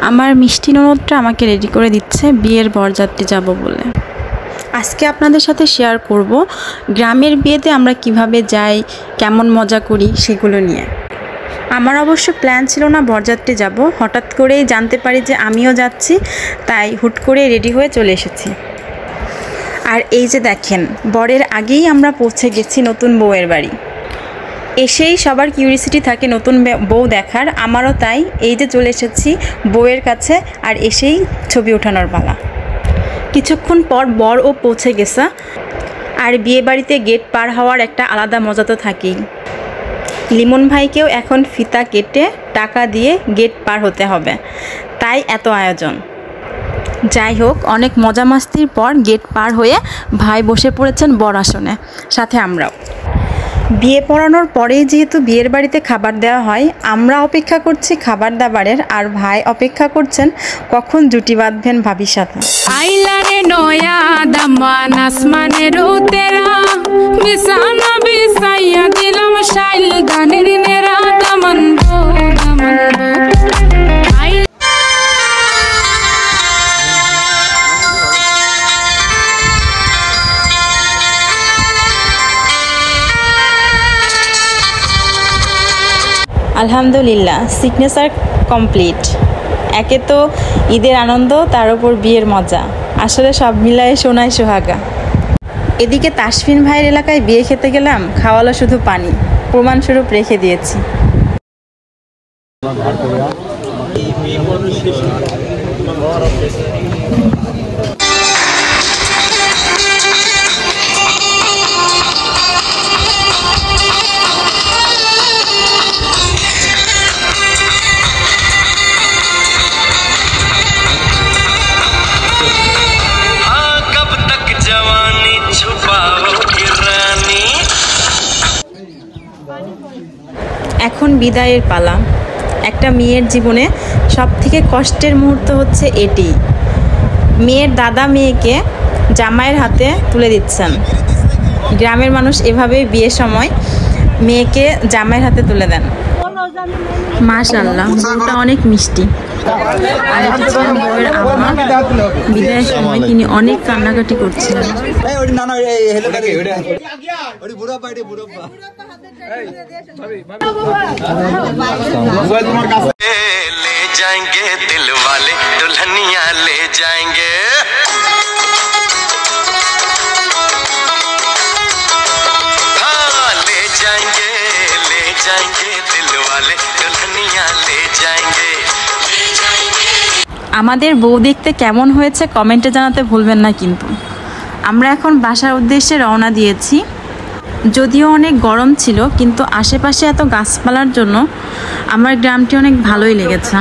আমার মিষ্টি ননদটা আমাকে রেডি করে দিচ্ছে বিয়ের বরযাত্রী যাব বলে। আজকে আপনাদের সাথে শেয়ার করব গ্রামের বিয়েতে আমরা কিভাবে যাই, কেমন মজা করি সেগুলো নিয়ে। আমার অবশ্য প্ল্যান ছিল না বরযাত্রী যাব, হঠাৎ করেই জানতে পারি যে আমিও যাচ্ছি, তাই হুট করে রেডি হয়ে চলে এসেছি। আর এই যে দেখেন, বরের আগেই আমরা পৌঁছে গেছি নতুন বউয়ের বাড়ি। এসেই সবার কিউরিসিটি থাকে নতুন বউ দেখার, আমারও তাই। এই যে চলে এসেছি বউয়ের কাছে, আর এসেই ছবি ওঠানোর পালা। কিছুক্ষণ পর বরও পৌঁছে গেছে। আর বিয়ে বাড়িতে গেট পার হওয়ার একটা আলাদা মজা তো থাকেই। লিমন ভাইকেও এখন ফিতা কেটে টাকা দিয়ে গেট পার হতে হবে, তাই এত আয়োজন। যাই হোক, অনেক মজা মাস্তির পর গেট পার হয়ে ভাই বসে পড়েছেন বর আসনে, সাথে আমরাও। বিয়ে পড়ানোর পরেই যেহেতু বিয়ের বাড়িতে খাবার দেওয়া হয়, আমরা অপেক্ষা করছি খাবার দাবারের, আর ভাই অপেক্ষা করছেন কখন জুটি বাঁধবেন ভাবির সাথে। আইলারে নয়া দামান আসমানের উতেরা বিছানা বিছাইয়া দিলাম শাইল গানের নেরা দামান আলহামদুলিল্লাহ, সিগনেচার কমপ্লিট। একে তো ঈদের আনন্দ, তার উপর বিয়ের মজা, আসলে সব মিলায়ে সোনায় সোহাগা। এদিকে তাসফিন ভাইয়ের এলাকায় বিয়ে খেতে গেলাম, খাওয়ালো শুধু পানি, প্রমাণস্বরূপ রেখে দিয়েছি। এখন বিদায়ের পালা। একটা মেয়ের জীবনে সবথেকে কষ্টের মুহূর্ত হচ্ছে এটি। মেয়ের দাদা মেয়েকে জামাইয়ের হাতে তুলে দিচ্ছেন। গ্রামের মানুষ এভাবেই বিয়ের সময় মেয়েকে জামাইয়ের হাতে তুলে দেন। মাশাআল্লাহ, বউটা অনেক মিষ্টি। আর এটা ছিল বউয়ের আম্মা। বিদায়ের সময় তিনি অনেক কান্নাকাটি করছিলেন। ले जाएंगे दिल वाले दुल्हनिया ले जाएंगे हाँ ले जाएंगे दिल वाले दुल्हनिया ले जाएंगे। আমাদের বউ দেখতে কেমন হয়েছে কমেন্টে জানাতে ভুলবেন না কিন্তু। আমরা এখন বাসার উদ্দেশ্যে রওনা দিয়েছি। যদিও অনেক গরম ছিল, কিন্তু আশেপাশে এত গাছপালার জন্য আমার গ্রামটি অনেক ভালোই লেগেছে।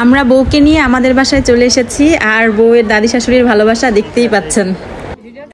আমরা বউকে নিয়ে আমাদের বাসায় চলে এসেছি, আর বউয়ের দাদি শাশুড়ির ভালোবাসা দেখতেই পাচ্ছেন।